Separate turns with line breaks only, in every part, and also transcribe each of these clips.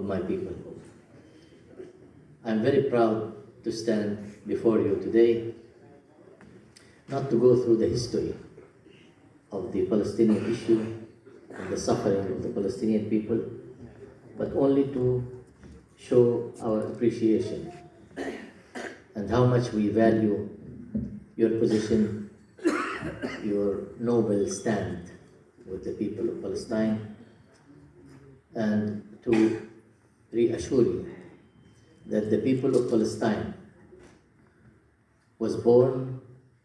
of my people. I'm very proud to stand before you today, not to go through the history of the Palestinian issue and the suffering of the Palestinian people, but only to show our appreciation and how much we value your position, your noble stand with the people of Palestine, and to reassure you that the people of Palestine was born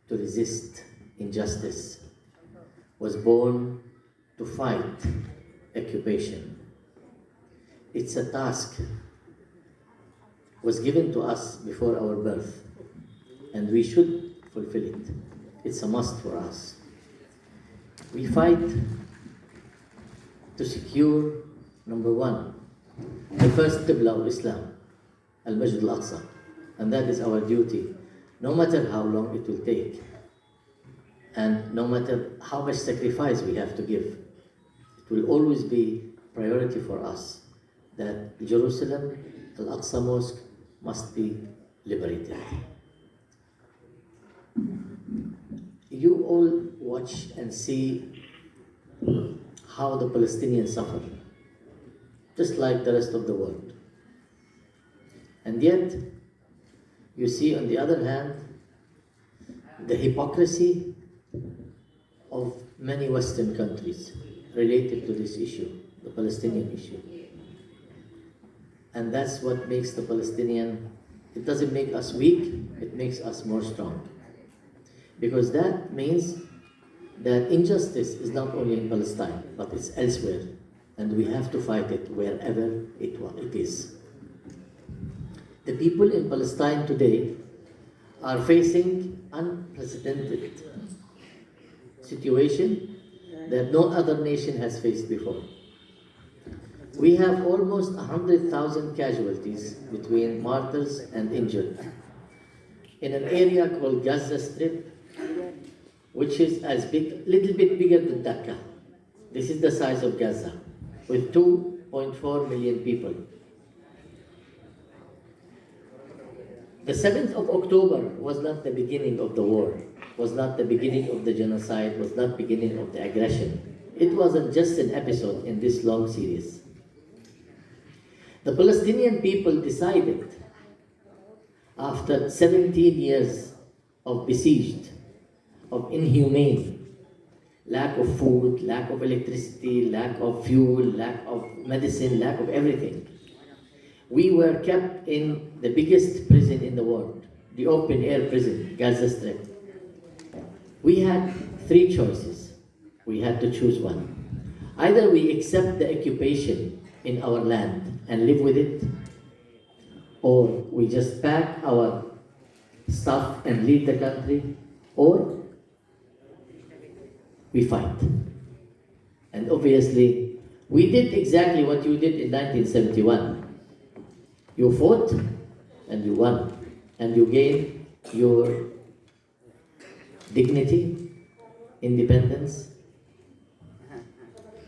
to resist injustice, was born to fight occupation. It's a task was given to us before our birth, and we should fulfill it. It's a must for us. We fight to secure, number one, the first Qibla of Islam, Al-Majd al-Aqsa, and that is our duty, no matter how long it will take, and no matter how much sacrifice we have to give. It will always be priority for us that Jerusalem, Al-Aqsa Mosque, must be liberated. You all watch and see how the Palestinians suffer, just like the rest of the world. And yet, you see on the other hand, the hypocrisy of many Western countries related to this issue, the Palestinian issue. And that's what makes the Palestinian, it doesn't make us weak, it makes us more strong. Because that means that injustice is not only in Palestine, but it's elsewhere. And we have to fight it wherever it is. The people in Palestine today are facing unprecedented situation that no other nation has faced before. We have almost 100,000 casualties between martyrs and injured in an area called Gaza Strip, which is as big, little bit bigger than Dhaka. This is the size of Gaza, with 2.4 million people. The 7th of October was not the beginning of the war, was not the beginning of the genocide, was not the beginning of the aggression. It wasn't just an episode in this long series. The Palestinian people decided, after 17 years of besieged, of inhumane, lack of food, lack of electricity, lack of fuel, lack of medicine, lack of everything. We were kept in the biggest prison in the world, the open air prison, Gaza Strip. We had three choices. We had to choose one. Either we accept the occupation in our land and live with it, or we just pack our stuff and leave the country, or we fight. And obviously, we did exactly what you did in 1971. You fought and you won, and you gained your dignity, independence,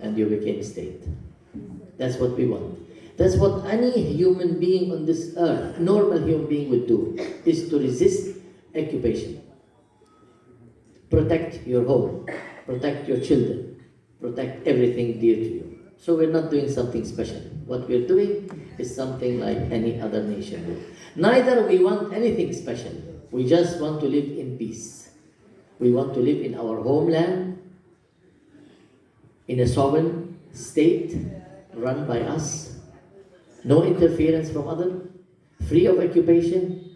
and you became a state. That's what we want. That's what any human being on this earth, normal human being would do, is to resist occupation. Protect your home, protect your children, protect everything dear to you. So we're not doing something special. What we're doing is something like any other nation would. Neither we want anything special. We just want to live in peace. We want to live in our homeland, in a sovereign state run by us, no interference from others, free of occupation,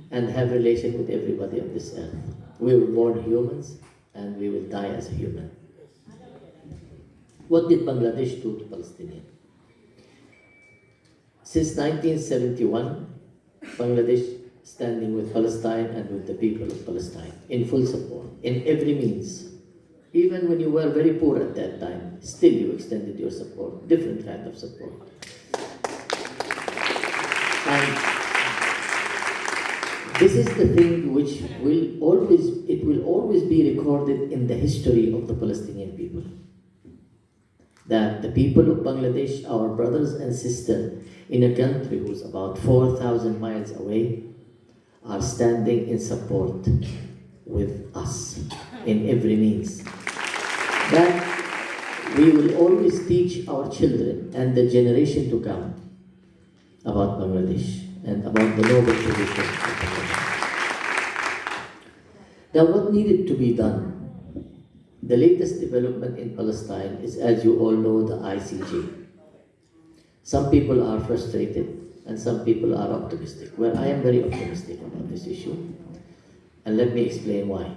and have relation with everybody on this earth. We were born humans, and we will die as a human. What did Bangladesh do to Palestinians? Since 1971, Bangladesh standing with Palestine and with the people of Palestine in full support, in every means. Even when you were very poor at that time, still you extended your support, different kind of support. And this is the thing which will always be recorded in the history of the Palestinian people. that the people of Bangladesh, our brothers and sisters in a country who's about 4,000 miles away, are standing in support with us in every means. That we will always teach our children and the generation to come about Bangladesh and about the noble tradition of Bangladesh. Now, what needed to be done? The latest development in Palestine is, as you all know, the ICJ. Some people are frustrated and some people are optimistic. Well, I am very optimistic about this issue, and let me explain why.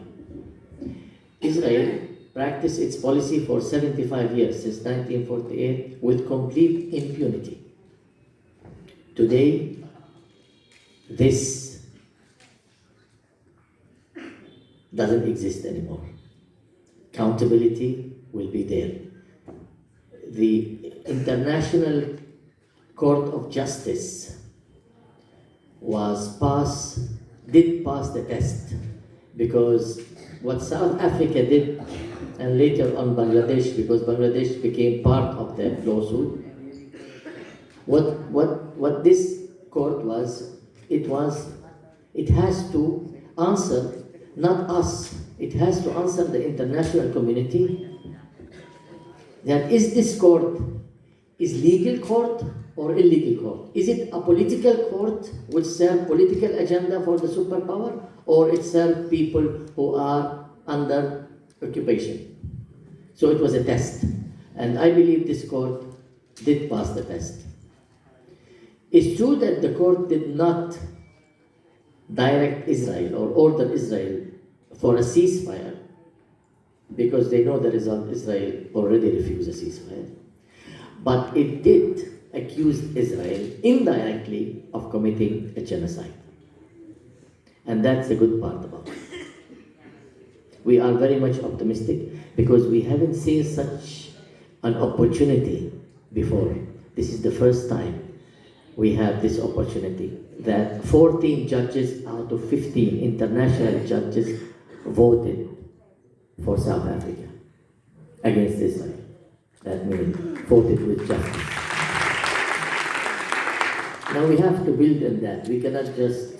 Israel practiced its policy for 75 years, since 1948, with complete impunity. Today, this doesn't exist anymore. Accountability will be there. The International Court of Justice did pass the test, because what South Africa did, and later on Bangladesh, because Bangladesh became part of the lawsuit, what this court was, it has to answer, not us, it has to answer the international community, that is this court is legal court or illegal court? Is it a political court which serves political agenda for the superpower, or it serves people who are under occupation? So it was a test, and I believe this court did pass the test. It's true that the court did not direct Israel or order Israel for a ceasefire, because they know the result. Israel already refused a ceasefire. But it did accuse Israel indirectly of committing a genocide. And that's the good part about it. We are very much optimistic because we haven't seen such an opportunity before. This is the first time we have this opportunity that 14 judges out of 15 international judges voted for South Africa against Israel. That means voted with justice. Now we have to build on that. We cannot just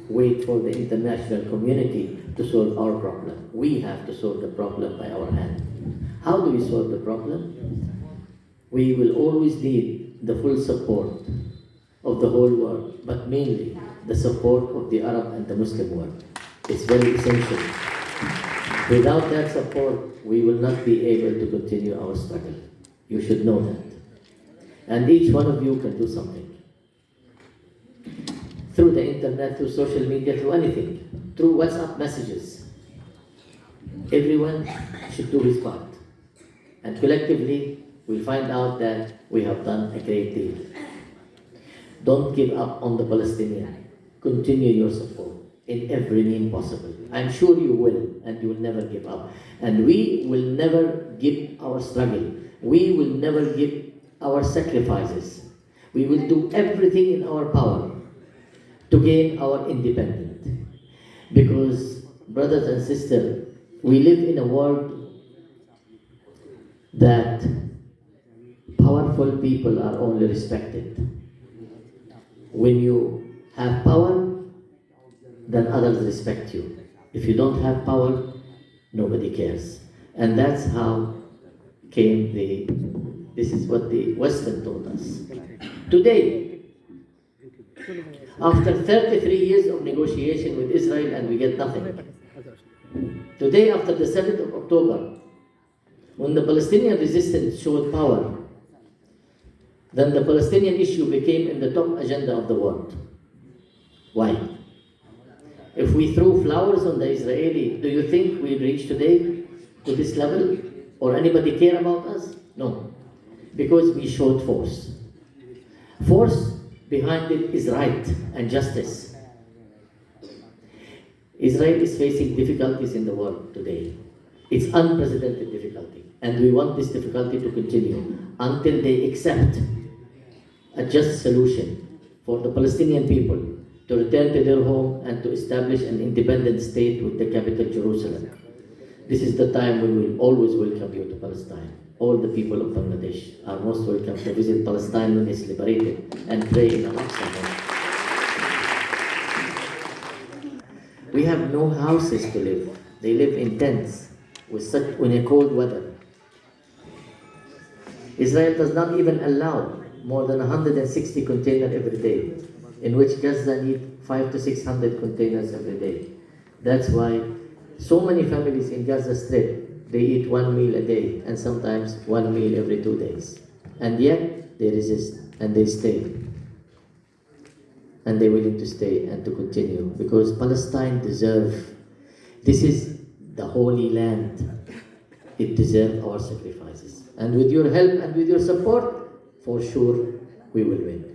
wait for the international community to solve our problem. We have to solve the problem by our hand. How do we solve the problem? We will always need the full support of the whole world, but mainly the support of the Arab and the Muslim world. It's very essential. Without that support, we will not be able to continue our struggle. You should know that. And each one of you can do something. Through the internet, through social media, through anything, through WhatsApp messages. Everyone should do his part. And collectively, we'll find out that we have done a great deal. Don't give up on the Palestinian. Continue your support in every means possible. I'm sure you will, and you will never give up. And we will never give our struggle. We will never give our sacrifices. We will do everything in our power to gain our independence. Because, brothers and sisters, we live in a world that powerful people are only respected. When you have power, then others respect you. If you don't have power, nobody cares. And that's how came this is what the Western told us. Today, after 33 years of negotiation with Israel, and we get nothing. Today, after the 7th of October, when the Palestinian resistance showed power, then the Palestinian issue became in the top agenda of the world. Why? If we threw flowers on the Israeli, do you think we'd reach today to this level? Or anybody care about us? No. Because we showed force. Force behind it is right and justice. Israel is facing difficulties in the world today. It's unprecedented difficulty. And we want this difficulty to continue until they accept a just solution for the Palestinian people to return to their home and to establish an independent state with the capital Jerusalem. This is the time when we will always welcome you to Palestine. all the people of Bangladesh are most welcome to visit Palestine when it's liberated and pray in Al-Aqsa Mosque. We have no houses to live. They live in tents in a cold weather. Israel does not even allow more than 160 containers every day, in which Gaza need 500 to 600 containers every day. That's why so many families in Gaza Strip, they eat one meal a day and sometimes one meal every 2 days. And yet they resist and they stay. And they're willing to stay and to continue because Palestine deserves, this is the Holy Land. It deserves our sacrifices. And with your help and with your support, for sure, we will win.